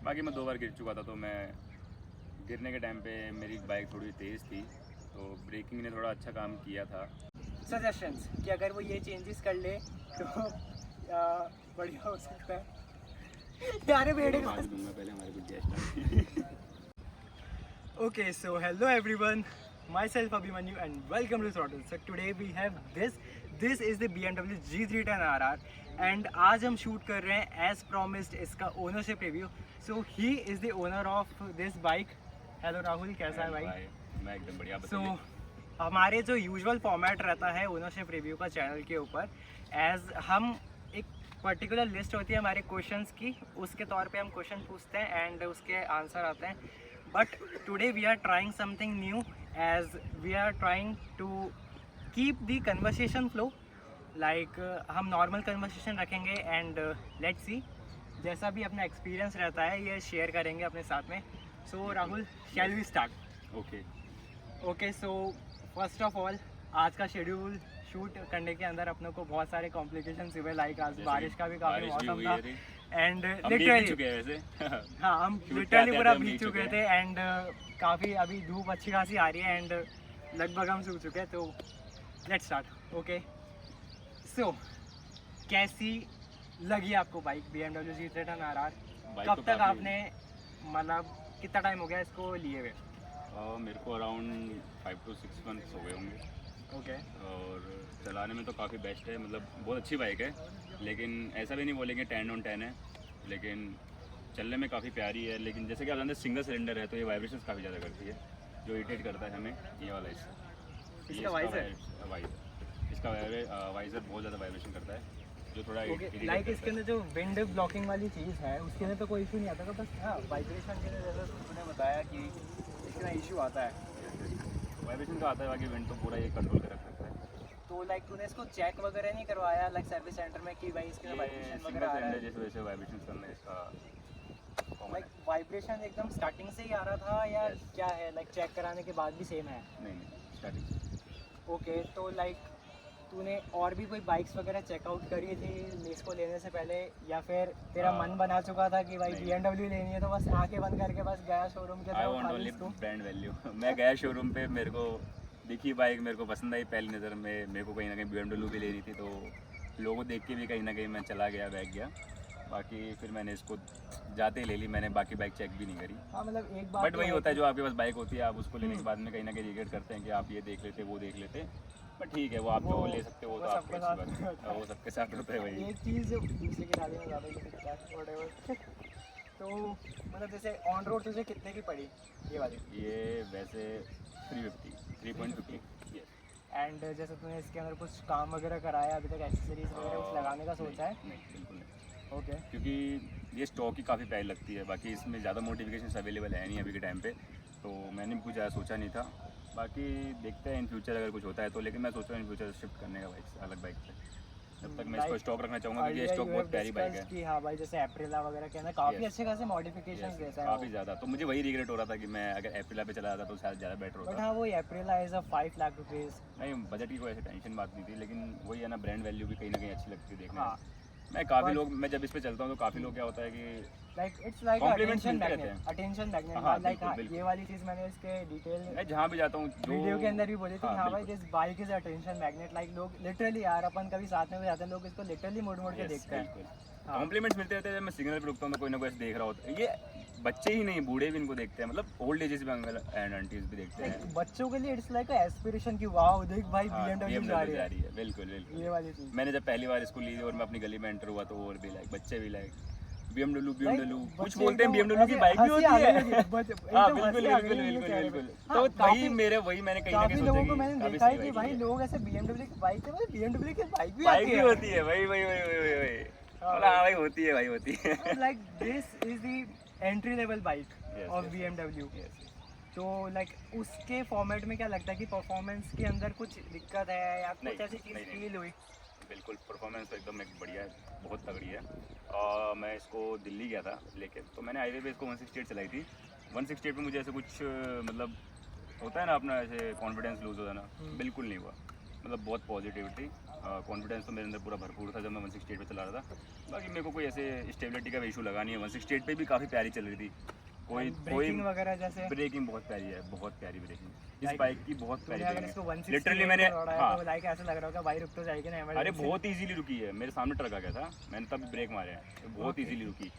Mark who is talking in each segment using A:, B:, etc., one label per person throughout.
A: बाकी मैं 2 बार गिर चुका था, तो मैं गिरने के टाइम पे मेरी बाइक थोड़ी तेज़ थी, तो ब्रेकिंग ने थोड़ा अच्छा काम किया था।
B: सजेशंस कि अगर वो ये चेंजेस कर ले तो बढ़िया हो सकता है। यार बेटे
A: बाद में दूंगा, पहले हमारे कुछ guest.
B: Okay, so hello everyone, myself Abhimanyu and welcome to Throttle. So today we have this is the BMW G310 RR and आज हम शूट कर रहे हैं as promised इसका ownership review. So he is the owner of this bike. Hello Rahul, कैसा है भाई?
A: मैं एकदम बढ़िया.
B: So हमारे जो यूजुअल फॉर्मेट रहता है ओनरशिप रिव्यू का चैनल के ऊपर, एज हम एक पर्टिकुलर लिस्ट होती है हमारे क्वेश्चंस की, उसके तौर पे हम क्वेश्चन पूछते हैं एंड उसके आंसर आते हैं. But today we are trying something new as we are trying to keep the conversation flow. Like हम नॉर्मल कन्वर्सेशन रखेंगे एंड लेट्स सी, जैसा भी अपना एक्सपीरियंस रहता है ये शेयर करेंगे अपने साथ में. So Rahul, shall we start? Okay, so first of all आज का शेड्यूल शूट करने के अंदर अपनों को बहुत सारे कॉम्प्लिकेशंस हुए. लाइक आज बारिश का भी काफ़ी मौसम था एंड लिटरली हाँ हम लिटरली पूरा भीग चुके थे एंड काफ़ी अभी धूप अच्छी खासी आ रही है एंड लगभग हम सूख चुके हैं. तो लेट्स स्टार्ट. ओके, सो कैसी लगी आपको बाइक BMW G310 RR? कब तक आपने, मतलब कितना टाइम हो गया इसको लिए हुए?
A: मेरे को अराउंड 5 to 6 months हो गए होंगे.
B: ओके,
A: और चलाने में तो काफ़ी बेस्ट है, मतलब बहुत अच्छी बाइक है. लेकिन ऐसा भी नहीं बोलेंगे 10 on 10 है, लेकिन चलने में काफ़ी प्यारी है. लेकिन जैसे कि आप जानते हैं सिंगल सिलेंडर है तो ये वाइब्रेशंस काफ़ी ज़्यादा करती है, जो इरिटेट करता है हमें. ये वाला
B: इसका वाइजर
A: इसका वाइजर बहुत ज़्यादा वाइब्रेशन करता है, जो थोड़ा
B: लाइक इसके अंदर जो विंड ब्लॉकिंग वाली चीज़ है उसके अंदर तो कोई इशू नहीं आता था. बस हाँ वाइब्रेशन के अंदर जैसा तुमने बताया कि इसका इशू आता है.
A: वाइब्रेशन का आता है, बाकी विंड तो पूरा ये कंट्रोल कर रखता है.
B: तो लाइक तूने इसको चेक वगैरह नहीं करवाया लाइक सर्विस सेंटर में कि भाई इसके वाइब्रेशन वगैरह आ रहा है?
A: जैसे वैसे वाइब्रेशन करना है इसका.
B: लाइक वाइब्रेशन एकदम स्टार्टिंग से ही आ रहा था या क्या है? लाइक चेक कराने के बाद भी सेम है?
A: नहीं स्टार्टिंग.
B: ओके, तो लाइक तूने और भी कोई बाइक्स वगैरह चेकआउट करी थी इसको लेने से पहले, या फिर तेरा मन बना चुका था कि भाई BMW लेनी है तो बस आंखें बंद करके बस गया शोरूम के
A: तरफ? ब्रांड वैल्यू मैं गया शोरूम पे, मेरे को दिखी बाइक, मेरे को पसंद आई पहली नज़र में. मेरे को कहीं ना कहीं BMW भी ले रही थी, तो लोगों देख के भी कहीं ना कहीं मैं चला गया, बैठ गया. बाकी फिर मैंने इसको जाते ही ले ली, मैंने बाकी बाइक चेक भी नहीं करी.
B: हाँ मतलब एक बात
A: बट वही होता है, जो आपके पास बाइक होती है आप उसको लेने के बाद में कहीं ना कहीं रिग्रेट करते हैं कि आप ये देख लेते वो देख लेते. बट ठीक है, वो आप जो ले सकते हो तो आपको अच्छी बात है, वो सबके साथ होता है. वही
B: एक चीज़ दूसरे की शादी में ज़्यादा तो मतलब जैसे ऑन रोड तुझे कितने की पड़ी ये वाली?
A: ये वैसे 350
B: एंड जैसे तूने इसके अंदर कुछ काम वगैरह कराया अभी तक, एक्सेसरीज वगैरह कुछ लगाने का सोचा है?
A: नहीं बिल्कुल नहीं.
B: ओके,
A: क्योंकि ये स्टॉक ही काफ़ी प्राइस लगती है, बाकी इसमें ज़्यादा मॉडिफिकेशन अवेलेबल है नहीं अभी के टाइम पे, तो मैंने भी कुछ ज़्यादा सोचा नहीं था. बाकी देखते हैं इन फ्यूचर अगर कुछ होता है तो, लेकिन मैं सोच रहा हूँ इन फ्यूचर शिफ्ट करने का बाइक से, अलग बाइक से. जब तक मैं इसको स्टॉक रखना चाहूँगा क्योंकि ये स्टॉक बहुत प्यारी बाइक है.
B: कि हाँ भाई जैसे एप्रिला वगैरह के अंदर काफ़ी अच्छे खासे मॉडिफिकेशन देता है
A: काफ़ी ज़्यादा. तो मुझे वही रिग्रेट हो रहा था कि मैं अगर एप्रिला पे चला जाता तो शायद ज़्यादा बेटर होता.
B: बट हाँ वो एप्रिला इज 5 लाख रुपीज़.
A: नहीं, बजट की कोई ऐसी टेंशन बात नहीं थी, लेकिन वही है ना, ब्रांड वैल्यू भी कहीं ना कहीं अच्छी लगती है देखने
B: हाँ.
A: में. मैं काफ़ी लोग, मैं जब इस पे चलता हूँ तो काफ़ी लोग क्या होता है कि
B: like it's like
A: Compliments
B: attention
A: मिलते रहते
B: मैग्नेट.
A: हैं.
B: अटेंशन मैग्नेट
A: हाँ,
B: लाइक हाँ,
A: बिल्कुल.
B: ये वाली चीज़ मैंने इसके डिटेल
A: मैं जहाँ भी जाता हूँ
B: वीडियो के अंदर भी बोली थी.
A: हाँ,
B: हाँ भाई this bike is attention magnet. Like लोग लिटरली यार अपन कभी साथ में भी जाते हैं, लोग इसको लिटरली मोड़ मोड़ के देखते हैं.
A: कॉम्प्लीमेंट्स मिलते रहते हैं. जब मैं सिग्नल पे रुकता हूँ तो कोई ना कोई देख रहा होता है. ये बच्चे ही नहीं, बूढ़े भी इनको देखते हैं, मतलब ओल्ड एजेस भी अंकल एंड आंटीज भी देखते हैं.
B: बच्चों के लिए इट्स लाइक एस्पिरेशन की वाओ देख भाई BMW जा रही है.
A: बिल्कुल
B: ये वाली चीज़
A: मैंने जब पहली बार इसको ली थी और मैं अपनी गली में एंटर हुआ तो और भी लाइक बच्चे भी लाइक BMW कुछ बोलते हैं, BMW की बाइक भी होती है. हाँ बिल्कुल. तो वही मैंने कहीं ना कहीं
B: लोगों को मैंने देखा है कि भाई लोग ऐसे BMW की बाइक है, BMW की बाइक भी
A: होती है. वही हाँ भाई होती है.
B: Like this is the entry level bike of BMW. तो लाइक उसके फॉर्मेट में क्या लगता है कि परफॉर्मेंस के अंदर कुछ दिक्कत है या कुछ ऐसी चीज़ फील हुई?
A: बिल्कुल, परफॉर्मेंस तो एकदम एक बढ़िया है, बहुत तगड़ी है. मैं इसको दिल्ली गया था लेके, तो मैंने हाईवे पे इसको 168 चलाई थी. 168 पे मुझे ऐसे कुछ मतलब होता है ना अपना ऐसे कॉन्फिडेंस लूज हो जाना, बिल्कुल नहीं हुआ. मतलब बहुत पॉजिटिविटी, कॉन्फिडेंस तो मेरे अंदर पूरा भरपूर था जब मैं 168 पे चला रहा था। बाकी मेरे को कोई ऐसे स्टेबिलिटी का इशू लगा नहीं है। 168 पे भी काफ़ी प्यारी चल रही थी। कोई
B: ब्रेकिंग वगैरह जैसे
A: ब्रेकिंग बहुत प्यारी है, बहुत प्यारी ब्रेकिंग इस
B: Like,
A: बाइक की, बहुत प्यारी
B: अगर
A: ब्रेकिंग
B: इसको
A: है।
B: 160
A: लिटरली मैंने हाँ
B: तो लाइक ऐसा लग रहा होगा भाई रुक तो जाएगी ना
A: अरे
B: emergency।
A: बहुत इजीली रुकी है, मेरे सामने ट्रक आ गया था, मैंने तब ब्रेक मारे हैं, तो बहुत
B: Okay.
A: इजीली रुकी।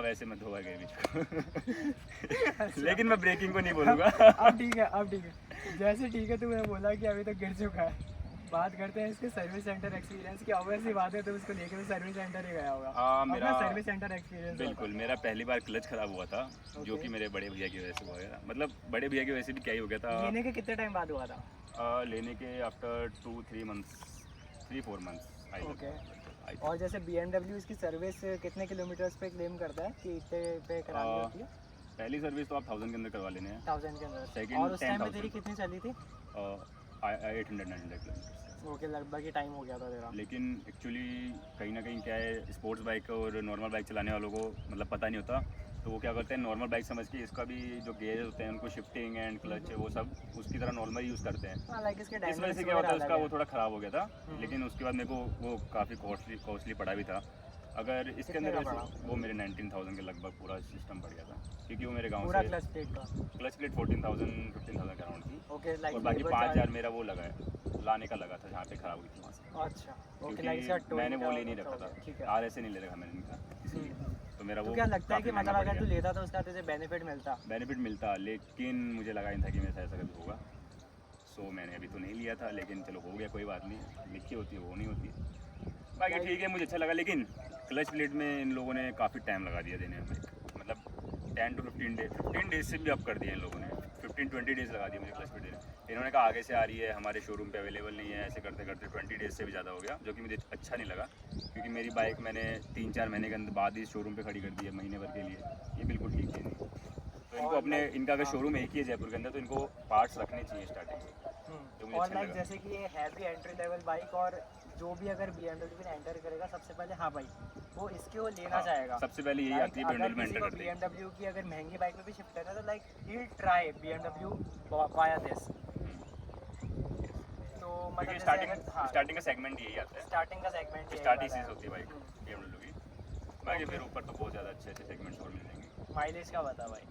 A: वैसे मैं धोआ गया बीच को लेकिन मैं ब्रेकिंग को नहीं बोलूँगा।
B: अब ठीक है, अब ठीक है, जैसे ठीक है तूने बोला कि अभी तक गिर चुका है, बात करते हैं इसके सर्विस सेंटर एक्सपीरियंस की। ऑब्वियस सी बात है तो उसको लेके तो सर्विस सेंटर ही गया होगा।
A: मेरा
B: सर्विस सेंटर एक्सपीरियंस
A: बिल्कुल, मेरा पहली बार क्लच खराब हुआ था, जो कि मेरे बड़े भैया की वजह से हुआ था। मतलब बड़े भैया की वजह से भी क्या ही हो गया था,
B: लेने के कितने टाइम बाद हुआ था?
A: लेने के after 2-3 months, 3-4 months I
B: okay. और जैसे BMW इसकी सर्विस कितने किलोमीटर्स पे क्लेम करता है कि इतने पे करानी होती है?
A: पहली सर्विस तो आप 1000 के अंदर करवा लेने हैं,
B: 1000 के अंदर।
A: Second,
B: और उस टाइम में
A: 10,000
B: तेरी कितनी चली थी?
A: 800-900 किलोमीटर।
B: ओके, लगभग ही टाइम हो गया था तेरा।
A: लेकिन एक्चुअली कहीं ना कहीं क्या है, स्पोर्ट्स बाइक और नॉर्मल बाइक चलाने वालों को मतलब पता नहीं होता, तो वो क्या करते हैं नॉर्मल बाइक समझ के इसका भी जो गेयर्स होते हैं उनको शिफ्टिंग एंड क्लच है वो सब उसकी तरह नॉर्मल यूज़ करते हैं।
B: हाँ, लाइक इसके
A: इस वजह से क्या होता है उसका वो थोड़ा ख़राब हो गया था। लेकिन उसके बाद मेरे को वो काफ़ी कॉस्टली पड़ा भी था। अगर इसके
B: कितने
A: अंदर
B: का
A: वैसे वो मेरे 19,000 के लगभग पूरा सिस्टम पड़ गया था, क्योंकि वो मेरे गांव
B: पूरा
A: से
B: क्लच प्लेट का।
A: क्लच प्लेट 14,000-15,000 के अराउंड थी।
B: ओके, लाइक
A: और बाकी 5,000 मेरा वो लगा है लाने का लगा था जहाँ पे ख़राब हुई थी वहाँ से।
B: अच्छा, ओके, लाइक इसका
A: क्योंकि मैंने वो ले नहीं रखा
B: ठीक
A: था,
B: है।
A: RS से नहीं ले रखा मैंने इनका, इसलिए तो मेरा
B: तो
A: वो
B: क्या लगता है कि
A: काफ़ी
B: मतलब
A: महंगा
B: अगर
A: पड़
B: तू लेता तो उसका तुझे बेनिफिट मिलता?
A: बेनिफिट मिलता, लेकिन मुझे लगा नहीं था कि मेरे साथ ऐसा कभी होगा। सो मैंने अभी तो नहीं लिया था, लेकिन चलो हो गया, कोई बात नहीं, लिखी होती है वो नहीं होती है। बाकी ठीक है, मुझे अच्छा लगा। लेकिन क्लच प्लेट में इन लोगों ने काफ़ी टाइम लगा दिया देने में, मतलब 10 to 15 डेज से भी अप कर दिए इन लोगों ने, 15-20 डेज़ लगा दिए मुझे क्लच प्लेट देने। इन्होंने कहा आगे से आ रही है, हमारे शोरूम पे अवेलेबल नहीं है, ऐसे करते करते 20 डेज़ से भी ज़्यादा हो गया, जो कि मुझे अच्छा नहीं लगा, क्योंकि मेरी बाइक मैंने 3-4 महीने के अंदर बाद ही शोरूम पे खड़ी कर दी है महीने भर के लिए, ये बिल्कुल ठीक है नहीं। तो इनको अपने इनका अगर शोरूम एक ही है जयपुर के अंदर, तो इनको पार्ट्स रखने चाहिए स्टार्टिंग से, तो मुझे
B: और
A: अच्छा
B: लाइक
A: लगा।
B: जैसे कि ये हैवी एंट्री लेवल बाइक, और जो भी अगर BMW में एंटर करेगा सबसे पहले, हाँ भाई, वो इसके वो लेना
A: हाँ,
B: चाहेगा।
A: सबसे पहले यही आती है BMW में एंटर करते हैं।
B: BMW की अगर महंगी बाइक में भी शिफ्ट करना है तो like he try BMW via this. तो मतलब
A: क्योंकि
B: जैसे अगर
A: स्टार्टिंग का सेगमेंट यही आता है,
B: स्टार्टिंग का सेगमेंट
A: स्टार्टिंग चीज़ होती है बाइक BMW की। बाकी फिर ऊपर तो बहुत ज़्यादा अच्छे अच्छे सेगमेंट्स और मिल जाएंगे।
B: माइलेज का बता भाई।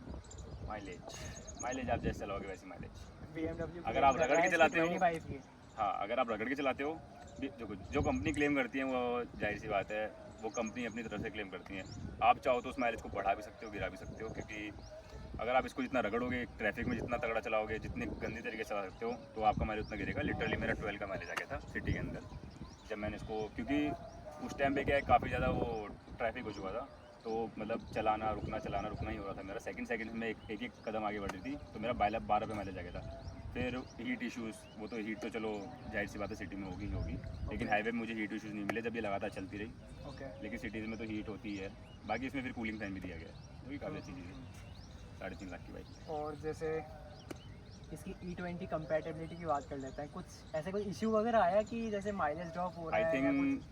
A: माइलेज आप जैसे चलाओगे वैसी माइलेज।
B: BMW
A: अगर आप रगड़ के चलाते हो,
B: 25 की।
A: हाँ अगर आप रगड़ के चलाते हो, जो कंपनी क्लेम करती है वो जाहिर सी बात है, वो कंपनी अपनी तरफ से क्लेम करती है। आप चाहो तो उस माइलेज को बढ़ा भी सकते हो, गिरा भी सकते हो, क्योंकि अगर आप इसको जितना रगड़ोगे, ट्रैफिक में जितना तगड़ा चलाओगे, जितने गंदी तरीके से चला सकते हो, तो आपका माइलेज उतना गिरेगा। लिटरली मेरा 12 का माइलेज आ गया था सिटी के अंदर जब मैंने इसको, क्योंकि उस टाइम पे क्या है काफ़ी ज़्यादा वो ट्रैफिक हो चुका था, तो मतलब चलाना रुकना ही हो रहा था मेरा। सेकंड में एक कदम आगे बढ़ रही थी, तो मेरा 12 पे माइलेज आ गया था। फिर हीट इश्यूज़, वो तो हीट तो चलो जाहिर सी बात है सिटी में होगी, लेकिन हाईवे में मुझे हीट इश्यूज़ नहीं मिले जब ये लगातार चलती रही।
B: ओके।
A: लेकिन सिटीज़ में तो हीट होती है। बाकी इसमें फिर कूलिंग फैन भी दिया गया है, जो कि काफ़ी अच्छी चीज़ है। 3.5 लाख की बाइक।
B: और जैसे इसकी E20 कंपैटिबिलिटी की बात कर लेते हैं, कुछ ऐसे कोई इशू वगैरह आया कि जैसे माइलेज ड्रॉप हो रहा
A: आई
B: है या
A: थिंक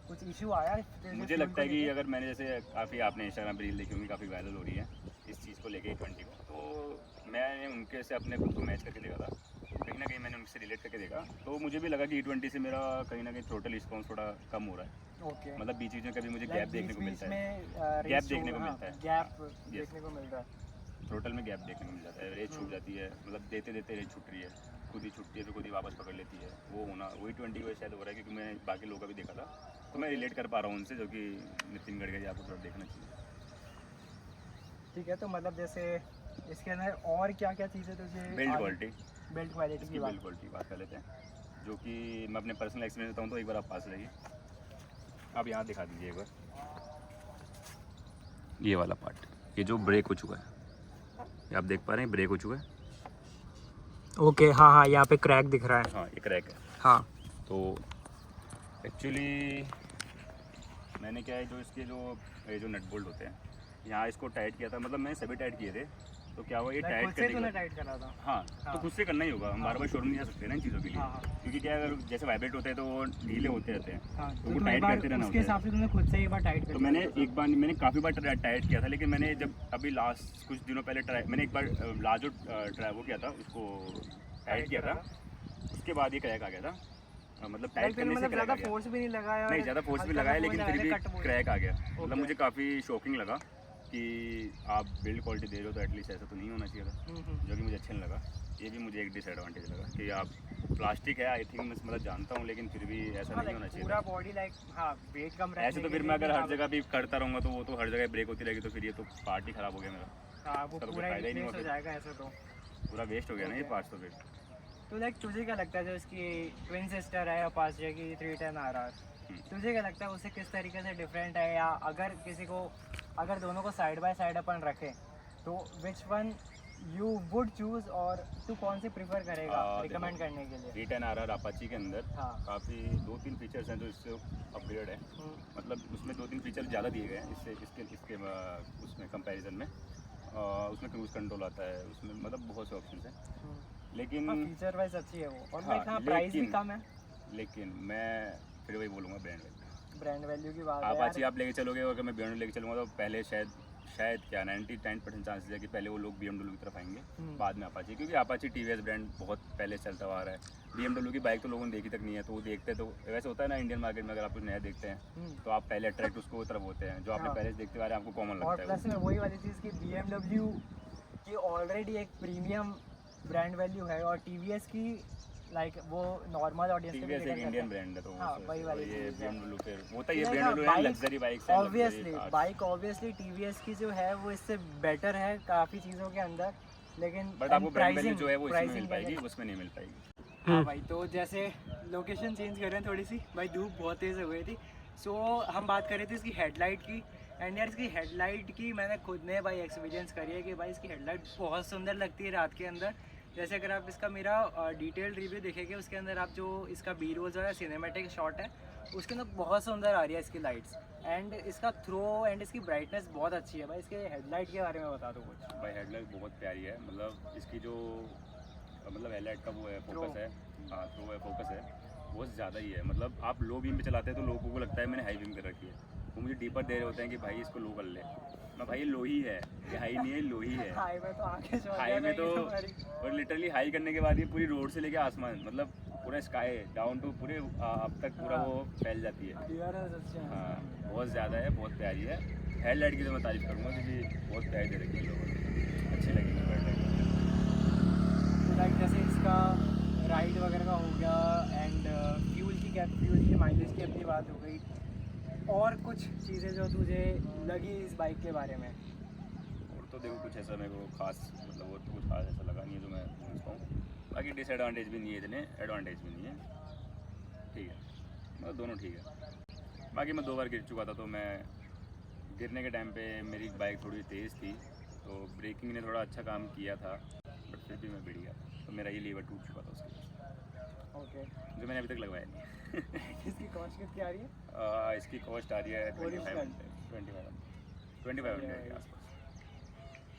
B: कुछ इशू आया?
A: मुझे लगता है कि अगर मैंने जैसे काफ़ी आपने इंस्टाग्राम पर रील देखी होंगी, काफ़ी वायरल हो रही है इस चीज़ को लेके E20 को, तो मैंने उनके से अपने खुद को मैच करके देखा था, कहीं ना कहीं मैंने उनसे रिलेट करके देखा, तो मुझे भी लगा कि E20 से मेरा कहीं ना कहीं टोटल रिस्पॉन्स थोड़ा कम हो रहा है।
B: ओके।
A: मतलब बीच में कभी मुझे गैप देखने को मिलता है,
B: गैप
A: गैप देखने को मिलता है,
B: गैप
A: हाँ,
B: देखने को मिल रहा है।
A: टोटल में गैप देखने को मिल जाता है, रेस छूट जाती है, मतलब देते देते रेस छूट रही है, खुद ही छूटती है फिर खुद ही वापस पकड़ लेती है। वो होना वही 20 की वजह शायद हो रहा है, क्योंकि मैं बाकी लोगों का भी देखा था, तो मैं रिलेट कर पा रहा हूँ उनसे, जो कि नितिन गडकरी आपको थोड़ा देखना चाहिए।
B: ठीक है, तो मतलब जैसे इसके अंदर और क्या क्या चीज़ें तुझे?
A: बिल्ड क्वालिटी,
B: बिल्ड क्वालिटी की
A: बिल्ड क्वालिटी बात कर लेते हैं, जो कि मैं अपने पर्सनल एक्सपीरियंस बताऊँ तो एक बार आप पास रहिए, आप यहाँ दिखा दीजिए एक बार ये वाला पार्ट, ये जो ब्रेक हो चुका है, ये आप देख पा रहे हैं ब्रेक हो चुका है।
B: ओके, हाँ हाँ, यहाँ पे क्रैक दिख रहा है।
A: हाँ ये क्रैक है।
B: हाँ,
A: तो एक्चुअली मैंने क्या है, जो इसके ये जो नट बोल्ट होते हैं, यहाँ इसको टाइट किया था, मतलब मैंने सभी टाइट किए थे, तो क्या हुआ ये टाइट करने के बाद,
B: टाइट करा था।
A: हाँ तो खुद से करना ही होगा, हम बार बार शोरूम नहीं जा सकते ना इन चीज़ों के लिए, क्योंकि क्या है, अगर जैसे वाइब्रेट होते हैं तो वो ढीले होते रहते हैं, तो वो टाइट करते रहना
B: उसके
A: होता है।
B: हिसाब से तुमने खुद से एक बार टाइट
A: तो मैंने काफ़ी बार टाइट किया था, लेकिन मैंने जब अभी लास्ट कुछ दिनों पहले मैंने एक बार लास्ट जो वो किया था उसको टाइट किया था, उसके बाद ये क्रैक आ गया था, मतलब टाइट करने से
B: मतलब
A: क्रैक आ
B: ज़्यादा
A: गया।
B: फोर्स भी नहीं लगाया,
A: नहीं ज़्यादा फोर्स भी
B: हल्का
A: लगाया
B: सा
A: लेकिन
B: फोर्स
A: फिर भी
B: लगाया, कट हो गया।
A: क्रैक आ गया। मतलब
B: Okay.
A: मुझे काफ़ी शॉकिंग लगा कि आप बिल्ड क्वालिटी दे रहे हो तो एटलीस्ट ऐसा तो नहीं होना चाहिए था, जो कि मुझे अच्छा नहीं लगा। ये भी मुझे एक डिसएडवांटेज लगा कि आप प्लास्टिक है, आई थिंक मैं मतलब जानता हूँ, लेकिन फिर भी ऐसा नहीं होना चाहिए
B: पूरा
A: था।
B: बॉडी लाइक हाँ वेट कम रखने
A: ऐसे तो
B: के
A: फिर
B: लिए
A: मैं
B: भी,
A: अगर
B: हाँ,
A: हर जगह भी करता रहूँगा तो वो तो हर जगह ब्रेक होती रहेगी, तो फिर ये तो पार्ट ही ख़राब हो गया मेरा,
B: हाँ वो
A: उसका तो कोई
B: पूरा
A: फ़ायदा ही नहीं
B: रिप्लेस
A: हुआ
B: हो
A: फिर,
B: जाएगा ऐसे तो।
A: पूरा वेस्ट हो गया ना ये
B: Okay.
A: पार्ट्स तो फिर।
B: तो लाइक तुझे क्या लगता है जो इसकी ट्विन सिस्टर है अपाचे की 310 RR, तुझे क्या लगता है उससे किस तरीके से डिफरेंट है, या अगर किसी को अगर दोनों को साइड बाय साइड अपन रखें तो which one you would choose, और तू कौन सी प्रिफर करेगा रिकमेंड करने के लिए?
A: 310 RR अपाची के अंदर
B: हाँ।
A: काफ़ी 2-3 फीचर्स हैं जो इससे अपग्रेड है, मतलब उसमें 2-3 फीचर ज़्यादा दिए गए हैं इससे, इसके उसमें कंपैरिजन में। उसमें क्रूज कंट्रोल आता है, उसमें मतलब बहुत से ऑप्शन हैं, लेकिन
B: फीचर वाइज अच्छी है वो, और
A: हाँ,
B: लाइक हाँ प्राइस भी
A: लेकिन-
B: कम है।
A: लेकिन मैं फिर वही बोलूँगा ब्रांड वैल्यू।
B: ब्रांड वैल्यू की बात है
A: अपाची
B: यार।
A: आप लेके चलोगे, अगर मैं BMW लेके चलूँगा तो पहले शायद क्या 99% चांसेस है कि पहले वो लोग BMW की तरफ आएंगे, बाद में अपाची, क्योंकि अपाची TVS ब्रांड बहुत पहले चलता हुआ आ रहा है। BMW की बाइक तो लोगों ने देखी तक नहीं है, तो वो देखते तो वैसे होता है ना इंडियन मार्केट में, अगर आप कुछ नया देखते हैं तो आप पहले अट्रैक्ट उसको तरफ होते हैं, जो आपने
B: हाँ।
A: पहले से देखते आ रहे हैं आपको कॉमन
B: और
A: लगता है
B: प्लस में वही वाली चीज़ की BMW की ऑलरेडी एक प्रीमियम ब्रांड वैल्यू है, और TVS की लाइक वो नॉर्मल ऑडियंस के लिए
A: TVS एक इंडियन ब्रांड है, तो
B: हाँ, वही वाली
A: ये
B: चीज़ है।
A: BMW फिर होता है, ये
B: Like,
A: BMW है
B: बाइक
A: लग्जरी बाइक्स है,
B: ऑब्वियसली बाइक ऑब्वियसली TVS की जो है वो इससे बेटर है काफ़ी चीज़ों के अंदर, लेकिन
A: बट आपको ब्रांड वैल्यू जो है वो इसमें मिल पाएगी, उसमें नहीं मिल पाएगी।
B: हाँ भाई, तो जैसे लोकेशन चेंज कर रहे हैं थोड़ी सी भाई, धूप बहुत तेज़ हो गई थी, सो हम बात कर रहे थे इसकी हेडलाइट की। एंड यार इसकी हेडलाइट की मैंने खुद ने भाई एक्सपीरियंस करी है कि भाई इसकी हेडलाइट बहुत सुंदर लगती है रात के अंदर। जैसे अगर आप इसका मेरा डिटेल्ड रिव्यू देखेंगे, उसके अंदर आप जो इसका बी रोल्स और सिनेमैटिक शॉट है उसके अंदर बहुत सुंदर आ रही है इसकी लाइट्स, एंड इसका थ्रो एंड इसकी ब्राइटनेस बहुत अच्छी है। भाई इसके हेडलाइट के बारे में बता दो कुछ।
A: भाई हेडलाइट बहुत प्यारी है, मतलब इसकी जो मतलब हेडलाइट का वो है फोकस है, हाँ थ्रो है, फोकस है बहुत ज़्यादा ही है। मतलब आप लो बीम पे चलाते हैं तो लोगों को लगता है मैंने हाई बीम कर रखी है, वो मुझे डीपर दे रहे होते हैं कि भाई इसको लो कर ले, मैं भाई ये लो ही है, ये हाई नहीं है, लो ही है।
B: हाई में तो आगे
A: हाई में तो और लिटरली हाई करने के बाद ये पूरी रोड से लेके आसमान, मतलब पूरा स्काई डाउन टू पूरे अब तक पूरा वो फैल जाती है। हाँ बहुत ज़्यादा है, बहुत प्यारी है। हेडलाइट की तो मैं तारीफ़ करूँगा क्योंकि बहुत प्यारी दे रखी है लोगों ने, अच्छी लगी मुझे हेडलाइट।
B: लाइक जैसे इसका राइड वगैरह का हो गया, एंड फ्यूल की माइलेज की अपनी बात हो गई, और कुछ चीज़ें जो तुझे लगी इस बाइक के बारे में?
A: और तो देखो कुछ ऐसा मेरे को खास मतलब और तो कुछ खास ऐसा लगा नहीं है जो मैं समझ पाऊँ। बाकी डिसएडवांटेज भी नहीं है इतने, एडवांटेज भी नहीं है, ठीक है, मतलब दोनों ठीक है। बाकी मैं 2 बार गिर चुका था, तो मैं गिरने के टाइम पे मेरी बाइक थोड़ी तेज़ थी, तो ब्रेकिंग ने थोड़ा अच्छा काम किया था, बट फिर भी मैं गिर गया, तो मेरा ये लीवर टूट चुका था उसके बाद,
B: ओके।
A: जो मैंने अभी तक लगवाया नहीं है।
B: इसकी कॉस्ट कितनी आ रही है?
A: इसकी कॉस्ट आ रही है 2500 के आसपास।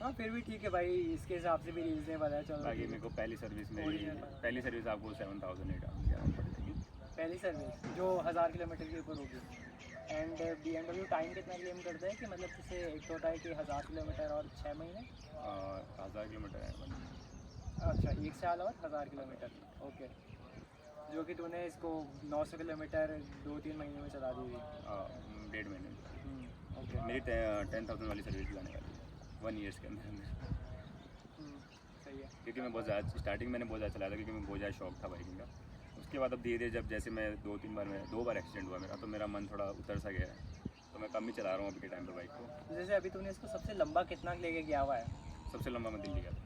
B: हाँ फिर भी ठीक है भाई, इसके हिसाब से भी रीजनेबल है। चलो
A: बाकी मेरे को पहली सर्विस में
B: Original।
A: पहली सर्विस आपको 7,800 पड़ जाएगी।
B: पहली सर्विस जो 1000 किलोमीटर के ऊपर होगी। एंड BMW टाइम कितना क्लेम करता है कि मतलब जैसे एक तो होता है कि 1000 किलोमीटर और 6 महीने,
A: 1000 किलोमीटर है,
B: अच्छा 1 साल और 1000 किलोमीटर, ओके। जो कि तूने इसको 900 किलोमीटर 2-3 महीने में चला दी थी।
A: 1.5 महीने में।
B: ओके।
A: मेरी 10,000 वाली सर्विस भी आने वाली है 1 ईयर्स के अंदर,
B: सही है।
A: क्योंकि मैं बहुत ज़्यादा स्टार्टिंग मैंने बहुत ज़्यादा चलाया था, क्योंकि मैं बहुत ज़्यादा शौक था बाइकिंग का। उसके बाद अब धीरे धीरे जब जैसे मैं 2 बार एक्सीडेंट हुआ मेरा, तो मेरा मन थोड़ा उतर सा गया है, तो मैं कम ही चला रहा हूँ अभी के टाइम पे बाइक को।
B: जैसे अभी तूने इसको सबसे लंबा कितना लेके गया हुआ है?
A: सबसे लंबा मैं दिल्ली गया था।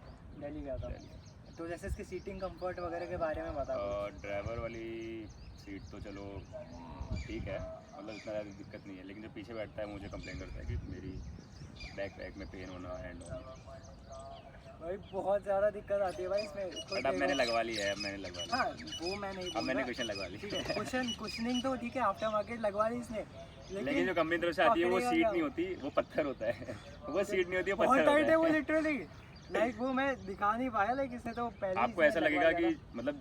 B: दिल्ली गया था।
A: दिल्ली।
B: तो जैसे इसकी सीटिंग कंफर्ट वगैरह के बारे में बता।
A: ड्राइवर वाली सीट तो चलो ठीक है, मतलब इतना ज़्यादा दिक्कत नहीं है, लेकिन जो पीछे बैठता है मुझे कंप्लेन करता है कि मेरी बैक में पेन होना, हैंड होना।
B: भाई बहुत ज़्यादा दिक्कत आती है भाई इसमें।
A: बट अब मैंने लगवा ली है, अब मैंने लगवा ली।
B: हाँ वो मैं नहीं
A: अब मैंने क्वेश्चन लगवा ली।
B: ठीक है, कुशनिंग तो ठीक है, आफ्टर मार्केट लगवा ली इसने,
A: लेकिन जो कंपनी तरफ से आती है वो
B: पकड़ेगा
A: सीट
B: क्या?
A: नहीं होती, वो पत्थर होता है। वो सीट नहीं होती, वो
B: बहुत
A: पत्थर
B: टाइट है वो
A: होता है।
B: लिटरली। लाइक वो मैं दिखा नहीं पाया, लाइक इसने तो पहले ही
A: आपको
B: इसने
A: ऐसा
B: लगवा
A: लगेगा
B: दिया
A: कि मतलब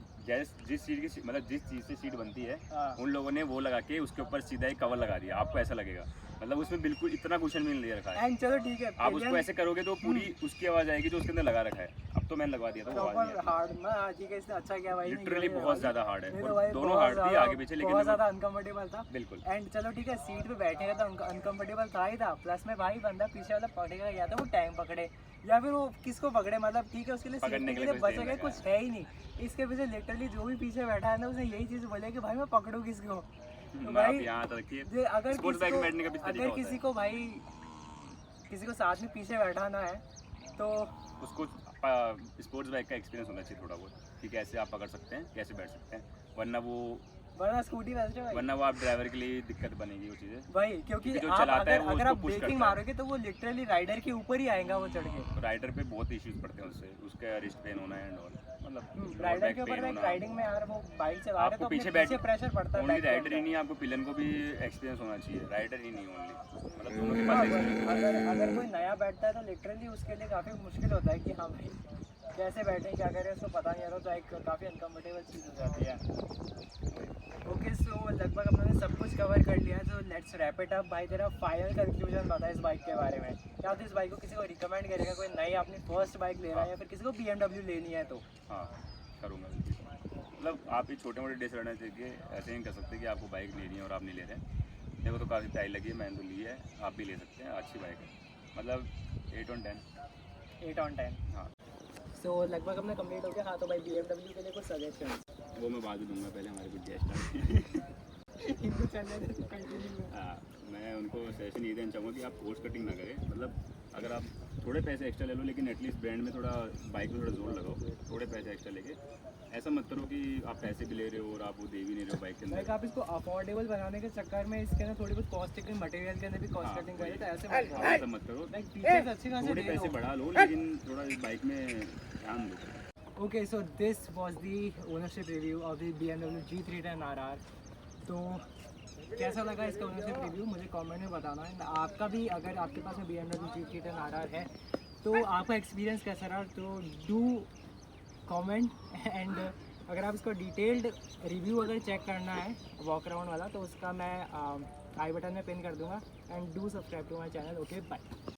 A: जिस चीज़ की मतलब जिस चीज़ से सीट बनती है
B: था। हाँ।
A: उन लोगों ने वो लगा के उसके ऊपर सीधा एक कवर लगा दिया, आपको ऐसा लगेगा। मतलब उसमें बिल्कुल इतना कुशन भी नहीं दे रखा है।
B: एंड चलो ठीक है,
A: आप उसको ऐसे करोगे तो पूरी उसकी आवाज़ आएगी जो उसके अंदर लगा रखा है। अब तो मैंने लगवा दिया था, वो आवाज़ नहीं
B: प्रॉपर हार्ड ना। ठीक है, इसने अच्छा किया भाई,
A: लिटरली बहुत ज़्यादा हार्ड है,
B: नहीं तो
A: और
B: भाई
A: दोनों
B: बहुत
A: हार्ड थी
B: ज़्यादा-
A: आगे पीछे, लेकिन
B: बहुत ज़्यादा अनकंफर्टेबल था।
A: बिल्कुल
B: एंड चलो ठीक है, सीट पे बैठेगा तो अनकंफर्टेबल था ही था, प्लस में भाई बंदा पीछे वाला पकड़ेगा या तो वो टाइम पकड़े या फिर वो किसको पकड़े, मतलब ठीक है उसके लिए
A: पकड़ने
B: सेफ्टी
A: के
B: के
A: लिए
B: लिए
A: कुछ
B: बच
A: देर
B: गए,
A: लगा
B: कुछ है ही नहीं। इसके पीछे लिटरली जो भी पीछे बैठा है ना उसे यही चीज़ बोले कि भाई मैं पकड़ूँ किसको। तो
A: मैं आप
B: भाई
A: यहाँ रखिए।
B: अगर
A: स्पोर्ट्स बाइक में बैठने का भी तरीका
B: अगर
A: होता
B: किसी
A: है।
B: को भाई किसी को साथ में पीछे बैठाना है तो
A: उसको स्पोर्ट्स बाइक का एक्सपीरियंस होना चाहिए थोड़ा बहुत, कि कैसे आप पकड़ सकते हैं, कैसे बैठ सकते हैं,
B: वरना स्कूटी बेस्ट है भाई।
A: वरना वो आप ड्राइवर के लिए दिक्कत बनेगी वो चीज़ें।
B: भाई क्योंकि
A: जो
B: आप
A: चलाता है
B: अगर
A: वो
B: अगर
A: उसको
B: आप
A: push
B: ब्रेकिंग
A: करता है।
B: मारोगे तो वो लिटरली राइडर के ऊपर ही आएगा वो चढ़ के।
A: राइडर पे बहुत इश्यूज पड़ते हैं उससे, उसका रिस्ट पेन होना एंड ऑल, मतलब
B: राइडर के ऊपर राइडिंग में यार वो बाइक चला रहे
A: आपको
B: तो अपने
A: पीछे
B: पीछे प्रेशर पड़ता है
A: ओनली
B: back के
A: राइडर ही
B: अंदर।
A: नहीं, आपको पिलन को भी एक्सपीरियंस होना चाहिए, राइडर ही नहीं ओनली, मतलब दोनों के पास एक्सपीरियंस।
B: अगर अगर कोई नया बैठता है तो लिटरली उसके लिए काफ़ी मुश्किल होता है कि हाँ भाई कैसे बैठें क्या करें, उसको पता नहीं रहता, तो एक काफ़ी अनकम्फर्टेबल चीज़ हो जाती है। ओके सो लगभग अपने सब कुछ कवर कर लिया है, तो लेट्स रैप इट अप। भाई तेरा फाइनल कंक्लूजन बता इस बाइक के बारे में, क्या तो इस बाइक को किसी को रिकमेंड करेगा, कोई नई अपनी फर्स्ट बाइक ले रहा है या फिर किसी को BMW लेनी है तो?
A: हाँ करूँगा, मतलब आप ये छोटे मोटे डिसएडवांटेज देखिए, ऐसे नहीं कर सकते कि आपको बाइक लेनी है और आप नहीं ले रहे हैं। देखो तो काफ़ी प्राइस लगी है, मैंने तो ली है, आप भी ले सकते हैं, अच्छी बाइक है, मतलब 8 on 10।
B: 8 on 10।
A: हाँ
B: सो लगभग अपना कंप्लीट हो गया। हाँ तो भाई BMW के लिए कुछ सजेशन
A: वो मैं बाद में दूंगा, पहले हमारे कुछ गेस्ट
B: इनको चलने दे तो कंटिन्यू।
A: हाँ, मैं उनको सजेशन ये देना चाहूँगा कि आप कोर्स कटिंग ना करें, मतलब अगर आप थोड़े पैसे एक्स्ट्रा ले लो लेकिन एटलीस्ट ब्रांड में थोड़ा, बाइक में थोड़ा जोर लगाओ, थोड़े पैसे एक्स्ट्रा लेके। ऐसा मत करो कि आप पैसे भी ले रहे हो और आप वो दे भी नहीं रहे हो बाइक के
B: लाइक
A: अंदर।
B: आप इसको अफोर्डेबल बनाने के चक्कर में इसके अंदर थोड़ी बहुत कॉस्ट कटिंग, मटेरियल के अंदर भी कॉस्ट
A: हाँ,
B: कटिंग करें, तो ऐसे
A: हाँ,
B: मत करो।
A: ऐसा मत करो,
B: लाइक फीचर्स अच्छे खासे
A: थोड़े
B: दे
A: पैसे
B: दो।
A: बढ़ा लो लेकिन थोड़ा इस बाइक में ध्यान दो।
B: Okay so this was the ownership review of the BMW G310 RR। तो कैसा लगा इसका ओनरशिप रिव्यू मुझे कमेंट में बताना है। आपका भी अगर आपके पास में BMW G310 RR है तो आपका एक्सपीरियंस कैसा रहा, तो डू कमेंट। एंड अगर आप इसको डिटेल्ड रिव्यू अगर चेक करना है वॉक अराउंड वाला तो उसका मैं आई बटन में पिन कर दूंगा। And do subscribe to my channel. Okay bye.